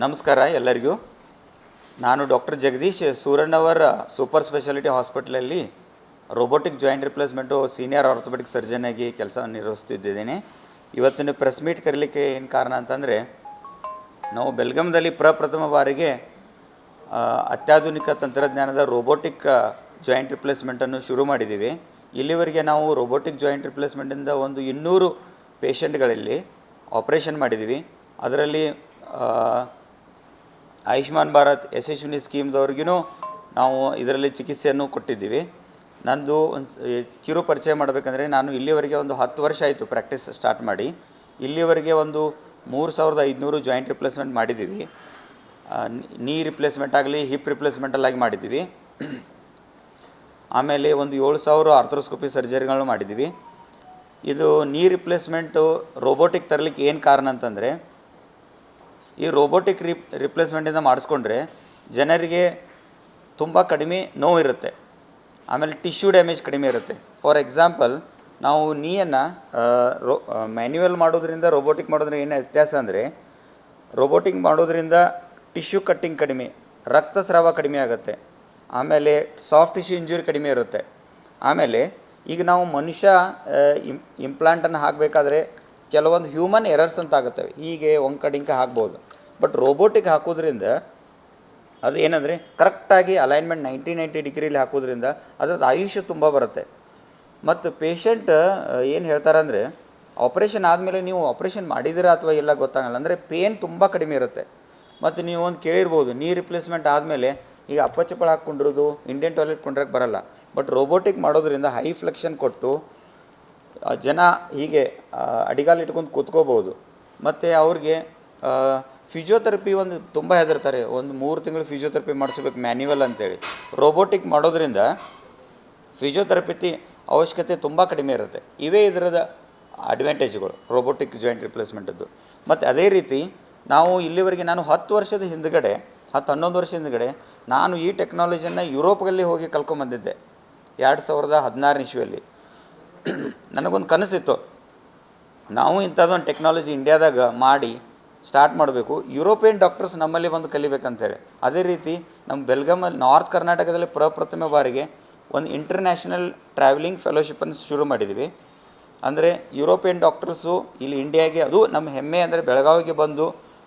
ನಮಸ್ಕಾರ ಎಲ್ಲರಿಗೂ. ನಾನು doctor Jagadish Surannavar super speciality ಹಾಸ್ಪಿಟಲಲ್ಲಿ robotic joint replacement senior orthopaedic surgeon ಆಗಿ ಕೆಲಸ ನಿರ್ವಹಿಸ್ತಿದ್ದೇನೆ. ಇವತ್ತಿನ ಪ್ರೆಸ್ ಮೀಟ್ ಕರೀಲಿಕ್ಕೆ ಏನು ಕಾರಣ ಅಂತಂದರೆ, ನಾವು ಬೆಲ್ಗಮ್ದಲ್ಲಿ ಪ್ರಪ್ರಥಮ ಬಾರಿಗೆ ಅತ್ಯಾಧುನಿಕ ತಂತ್ರಜ್ಞಾನದ ರೋಬೋಟಿಕ್ ಜಾಯಿಂಟ್ ರಿಪ್ಲೇಸ್ಮೆಂಟನ್ನು ಶುರು ಮಾಡಿದ್ದೀವಿ. ಇಲ್ಲಿವರೆಗೆ ನಾವು ರೋಬೋಟಿಕ್ ಜಾಯಿಂಟ್ ರಿಪ್ಲೇಸ್ಮೆಂಟಿಂದ ಒಂದು 200 ಪೇಷಂಟ್ಗಳಲ್ಲಿ ಆಪ್ರೇಷನ್ ಮಾಡಿದ್ದೀವಿ. ಅದರಲ್ಲಿ ಆಯುಷ್ಮಾನ್ ಭಾರತ್ ಯಶಸ್ವಿನಿ ಸ್ಕೀಮ್ದವ್ರಿಗೂ ನಾವು ಇದರಲ್ಲಿ ಚಿಕಿತ್ಸೆಯನ್ನು ಕೊಟ್ಟಿದ್ದೀವಿ. ನಂದು ಒಂದು ಕಿರು ಪರಿಚಯ ಮಾಡಬೇಕಂದ್ರೆ, ನಾನು ಇಲ್ಲಿವರೆಗೆ ಒಂದು 10 ವರ್ಷ ಆಯಿತು ಪ್ರಾಕ್ಟೀಸ್ ಸ್ಟಾರ್ಟ್ ಮಾಡಿ. ಇಲ್ಲಿವರೆಗೆ ಒಂದು 3500 ಜಾಯಿಂಟ್ ರಿಪ್ಲೇಸ್ಮೆಂಟ್ ಮಾಡಿದ್ದೀವಿ. ನೀ ರಿಪ್ಲೇಸ್ಮೆಂಟ್ ಆಗಲಿ, ಹಿಪ್ ರಿಪ್ಲೇಸ್ಮೆಂಟಲ್ಲಾಗಿ ಮಾಡಿದ್ದೀವಿ. ಆಮೇಲೆ ಒಂದು 7000 ಆರ್ಥ್ರೋಸ್ಕೋಪಿ ಸರ್ಜರಿಗಳನ್ನು ಮಾಡಿದ್ದೀವಿ. ಇದು ನೀ ರಿಪ್ಲೇಸ್ಮೆಂಟು ರೋಬೋಟಿಕ್ ತರಲಿಕ್ಕೆ ಏನು ಕಾರಣ ಅಂತಂದರೆ, ಈ ರೋಬೋಟಿಕ್ ರಿಪ್ಲೇಸ್ಮೆಂಟಿಂದ ಮಾಡಿಸ್ಕೊಂಡ್ರೆ ಜನರಿಗೆ ತುಂಬ ಕಡಿಮೆ ನೋವಿರುತ್ತೆ, ಆಮೇಲೆ ಟಿಶ್ಯೂ ಡ್ಯಾಮೇಜ್ ಕಡಿಮೆ ಇರುತ್ತೆ. ಫಾರ್ ಎಕ್ಸಾಂಪಲ್, ನಾವು ನೀಯನ್ನು ಮ್ಯಾನ್ಯುವಲ್ ಮಾಡೋದ್ರಿಂದ ರೋಬೋಟಿಕ್ ಮಾಡೋದ್ರಿಂದ ಏನು ವ್ಯತ್ಯಾಸ ಅಂದರೆ, ರೋಬೋಟಿಕ್ ಮಾಡೋದ್ರಿಂದ ಟಿಶ್ಯೂ ಕಟ್ಟಿಂಗ್ ಕಡಿಮೆ, ರಕ್ತಸ್ರಾವ ಕಡಿಮೆ ಆಗುತ್ತೆ, ಆಮೇಲೆ ಸಾಫ್ಟ್ ಟಿಶ್ಯೂ ಇಂಜುರಿ ಕಡಿಮೆ ಇರುತ್ತೆ. ಆಮೇಲೆ ಈಗ ನಾವು ಮನುಷ್ಯ ಇಂಪ್ಲಾಂಟನ್ನು ಹಾಕಬೇಕಾದ್ರೆ ಕೆಲವೊಂದು ಹ್ಯೂಮನ್ ಎರರ್ಸ್ ಅಂತ ಆಗುತ್ತವೆ. ಹೀಗೆ ಒಂಕಡಿಂಕ ಹಾಕ್ಬೋದು. ಬಟ್ ರೋಬೋಟಿಕ್ ಹಾಕೋದ್ರಿಂದ ಅದು ಏನಂದರೆ, ಕರೆಕ್ಟಾಗಿ ಅಲೈನ್ಮೆಂಟ್ 90 ಡಿಗ್ರಿಲಿ ಹಾಕೋದ್ರಿಂದ ಅದ್ರದ್ದು ಆಯುಷ್ಯ ತುಂಬ ಬರುತ್ತೆ. ಮತ್ತು ಪೇಷಂಟ್ ಏನು ಹೇಳ್ತಾರಂದರೆ, ಆಪ್ರೇಷನ್ ಆದಮೇಲೆ ನೀವು ಆಪ್ರೇಷನ್ ಮಾಡಿದ್ದೀರಾ ಅಥವಾ ಇಲ್ಲ ಗೊತ್ತಾಗಲ್ಲ, ಅಂದರೆ ಪೇನ್ ತುಂಬ ಕಡಿಮೆ ಇರುತ್ತೆ. ಮತ್ತು ನೀವು ಒಂದು ಕೇಳಿರ್ಬೋದು, ನೀ ರಿಪ್ಲೇಸ್ಮೆಂಟ್ ಆದಮೇಲೆ ಈಗ ಅಪ್ಪಚಪ್ಪಳ ಹಾಕ್ಕೊಂಡಿರೋದು ಇಂಡಿಯನ್ ಟಾಯ್ಲೆಟ್ ಕೊಂಡ್ರಕ್ಕೆ ಬರಲ್ಲ. ಬಟ್ ರೋಬೋಟಿಕ್ ಮಾಡೋದ್ರಿಂದ ಹೈ ಫ್ಲೆಕ್ಷನ್ ಕೊಟ್ಟು ಜನ ಹೀಗೆ ಅಡಿಗಾಲು ಇಟ್ಕೊಂಡು ಕೂತ್ಕೋಬೋದು. ಮತ್ತು ಅವ್ರಿಗೆ ಫಿಸಿಯೋಥೆರಪಿ ಒಂದು ತುಂಬ ಹೆದರ್ತಾರೆ, ಒಂದು 3 ತಿಂಗಳು ಫಿಸಿಯೋಥೆರಪಿ ಮಾಡಿಸ್ಬೇಕು ಮ್ಯಾನ್ಯುವಲ್ ಅಂತೇಳಿ. ರೋಬೋಟಿಕ್ ಮಾಡೋದ್ರಿಂದ ಫಿಸಿಯೋಥೆರಪಿ ಅವಶ್ಯಕತೆ ತುಂಬ ಕಡಿಮೆ ಇರುತ್ತೆ. ಇವೇ ಇದರದ ಅಡ್ವಾಂಟೇಜ್ಗಳು ರೋಬೋಟಿಕ್ ಜಾಯಿಂಟ್ ರಿಪ್ಲೇಸ್ಮೆಂಟದ್ದು. ಮತ್ತು ಅದೇ ರೀತಿ ನಾವು ಇಲ್ಲಿವರೆಗೆ ನಾನು 10 ವರ್ಷದ ಹಿಂದುಗಡೆ 11 ವರ್ಷದ ಹಿಂದುಗಡೆ ನಾನು ಈ ಟೆಕ್ನಾಲಜಿಯನ್ನು ಯುರೋಪ್ನಲ್ಲಿ ಹೋಗಿ ಕಲ್ಕೊಂಬಂದಿದ್ದೆ 2016 ಇಸ್ವಿಯಲ್ಲಿ. ನನಗೊಂದು ಕನಸಿತ್ತು, ನಾವು ಇಂಥದ್ದೊಂದು ಟೆಕ್ನಾಲಜಿ ಇಂಡಿಯಾದಾಗ ಮಾಡಿ ಸ್ಟಾರ್ಟ್ ಮಾಡಬೇಕು, ಯುರೋಪಿಯನ್ ಡಾಕ್ಟರ್ಸ್ ನಮ್ಮಲ್ಲಿ ಬಂದು ಕಲಿಬೇಕಂತೇಳಿ. ಅದೇ ರೀತಿ ನಮ್ಮ ಬೆಲ್ಗಮಲ್ಲಿ ನಾರ್ತ್ ಕರ್ನಾಟಕದಲ್ಲಿ ಪ್ರಪ್ರಥಮ ಬಾರಿಗೆ ಒಂದು ಇಂಟರ್ನ್ಯಾಷನಲ್ ಟ್ರಾವೆಲಿಂಗ್ ಫೆಲೋಶಿಪ್ಪನ್ನು ಶುರು ಮಾಡಿದ್ವಿ. ಅಂದರೆ ಯುರೋಪಿಯನ್ ಡಾಕ್ಟರ್ಸು ಇಲ್ಲಿ ಇಂಡಿಯಾಗೆ, ಅದು ನಮ್ಮ ಹೆಮ್ಮೆ ಅಂದರೆ ಬೆಳಗಾವಿಗೆ ಬಂದು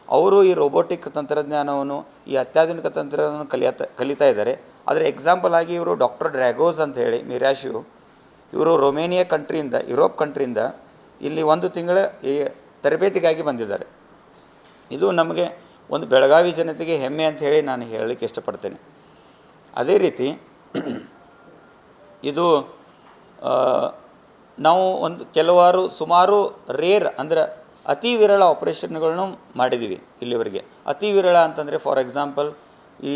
ಅವರು ಈ ರೋಬೋಟಿಕ್ ತಂತ್ರಜ್ಞಾನವನ್ನು, ಈ ಅತ್ಯಾಧುನಿಕ ತಂತ್ರಜ್ಞಾನವನ್ನು ಕಲಿತಾ ಇದ್ದಾರೆ. ಅದರ ಎಕ್ಸಾಂಪಲ್ ಆಗಿ ಇವರು ಡಾಕ್ಟರ್ ಡ್ರ್ಯಾಗೋಸ್ ಅಂತ ಹೇಳಿ ಮಿರಾಶು, ಇವರು ರೊಮೇನಿಯಾ ಕಂಟ್ರಿಯಿಂದ, ಯುರೋಪ್ ಕಂಟ್ರಿಯಿಂದ ಇಲ್ಲಿ 1 ತಿಂಗಳ ಈ ತರಬೇತಿಗಾಗಿ ಬಂದಿದ್ದಾರೆ. ಇದು ನಮಗೆ ಒಂದು ಬೆಳಗಾವಿ ಜನತೆಗೆ ಹೆಮ್ಮೆ ಅಂತ ಹೇಳಿ ನಾನು ಹೇಳಲಿಕ್ಕೆ ಇಷ್ಟಪಡ್ತೇನೆ. ಅದೇ ರೀತಿ ಇದು ನಾವು ಒಂದು ಸುಮಾರು ರೇರ್ ಅಂದರೆ ಅತಿ ವಿರಳ ಆಪ್ರೇಷನ್ಗಳನ್ನು ಮಾಡಿದ್ದೀವಿ ಇಲ್ಲಿವರೆಗೆ. ಅತಿ ವಿರಳ ಅಂತಂದರೆ, ಫಾರ್ ಎಕ್ಸಾಂಪಲ್, ಈ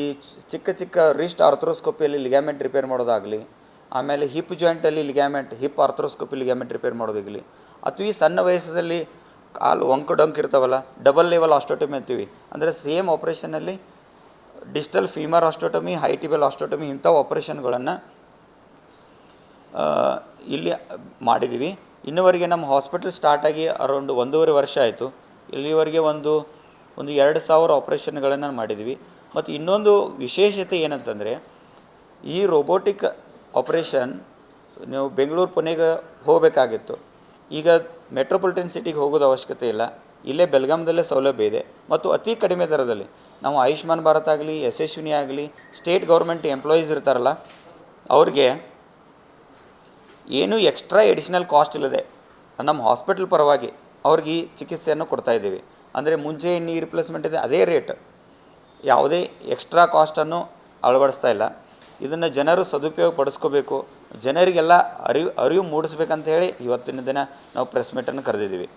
ಚಿಕ್ಕ ರಿಸ್ಟ್ ಆರ್ಥ್ರೋಸ್ಕೋಪಿಯಲ್ಲಿ ಲಿಗ್ಯಾಮೆಂಟ್ ರಿಪೇರ್ ಮಾಡೋದಾಗಲಿ, ಆಮೇಲೆ ಹಿಪ್ ಜಾಯಿಂಟಲ್ಲಿ ಹಿಪ್ ಆರ್ಥ್ರೋಸ್ಕೋಪಿ ಲಿಗ್ಯಾಮೆಂಟ್ ರಿಪೇರ್ ಮಾಡೋದಾಗಲಿ, ಅಥವಾ ಈ ಸಣ್ಣ ವಯಸ್ಸಲ್ಲಿ ಕಾಲು ಡೊಂಕ್ ಇರ್ತಾವಲ್ಲ, ಡಬಲ್ ಲೆವೆಲ್ ಆಸ್ಟೋಟಮಿ ಅಂತೀವಿ. ಅಂದರೆ ಸೇಮ್ ಆಪ್ರೇಷನಲ್ಲಿ ಡಿಜಿಟಲ್ ಫೀಮರ್ ಆಸ್ಟೋಟಮಿ, ಹೈ ಟಿಬಲ್ ಆಸ್ಟೋಟಮಿ, ಇಂಥವು ಆಪ್ರೇಷನ್ಗಳನ್ನು ಇಲ್ಲಿ ಮಾಡಿದ್ದೀವಿ. ಇನ್ನುವರೆಗೆ ನಮ್ಮ ಹಾಸ್ಪಿಟಲ್ ಸ್ಟಾರ್ಟಾಗಿ ಅರೌಂಡ್ 1.5 ವರ್ಷ ಆಯಿತು. ಇಲ್ಲಿವರೆಗೆ ಒಂದು 2000 ಆಪ್ರೇಷನ್ಗಳನ್ನು ಮಾಡಿದ್ದೀವಿ. ಮತ್ತು ಇನ್ನೊಂದು ವಿಶೇಷತೆ ಏನಂತಂದರೆ, ಈ ರೋಬೋಟಿಕ್ ಆಪ್ರೇಷನ್ ನೀವು ಬೆಂಗಳೂರು ಪುಣೆಗೆ ಹೋಗಬೇಕಾಗಿತ್ತು. ಈಗ ಮೆಟ್ರೋಪಾಲಿಟನ್ ಸಿಟಿಗೆ ಹೋಗೋದು ಅವಶ್ಯಕತೆ ಇಲ್ಲ, ಇಲ್ಲೇ ಬೆಲ್ಗಾಮ್ದಲ್ಲೇ ಸೌಲಭ್ಯ ಇದೆ. ಮತ್ತು ಅತಿ ಕಡಿಮೆ ದರದಲ್ಲಿ ನಾವು ಆಯುಷ್ಮಾನ್ ಭಾರತ್ ಆಗಲಿ, ಯಶಸ್ವಿನಿ ಆಗಲಿ, ಸ್ಟೇಟ್ ಗೌರ್ಮೆಂಟ್ ಎಂಪ್ಲಾಯೀಸ್ ಇರ್ತಾರಲ್ಲ, ಅವ್ರಿಗೆ ಏನೂ ಎಕ್ಸ್ಟ್ರಾ ಎಡಿಷ್ನಲ್ ಕಾಸ್ಟ್ ಇಲ್ಲದೆ ನಮ್ಮ ಹಾಸ್ಪಿಟಲ್ ಪರವಾಗಿ ಅವ್ರಿಗೆ ಈ ಚಿಕಿತ್ಸೆಯನ್ನು ಕೊಡ್ತಾಯಿದ್ದೀವಿ. ಅಂದರೆ ಮುಂಚೆ ನೀ ರಿಪ್ಲೇಸ್ಮೆಂಟ್ ಇದೆ ಅದೇ ರೇಟ್, ಯಾವುದೇ ಎಕ್ಸ್ಟ್ರಾ ಕಾಸ್ಟನ್ನು ಅಳವಡಿಸ್ತಾ ಇಲ್ಲ. ಇದನ್ನು ಜನರು ಸದುಪಯೋಗ ಪಡಿಸ್ಕೋಬೇಕು, ಜನರಿಗೆಲ್ಲ ಅರಿವು ಮೂಡಿಸ್ಬೇಕಂತ ಹೇಳಿ ಇವತ್ತಿನ ದಿನ ನಾವು ಪ್ರೆಸ್ ಮೀಟನ್ನು ಕರೆದಿದ್ದೀವಿ.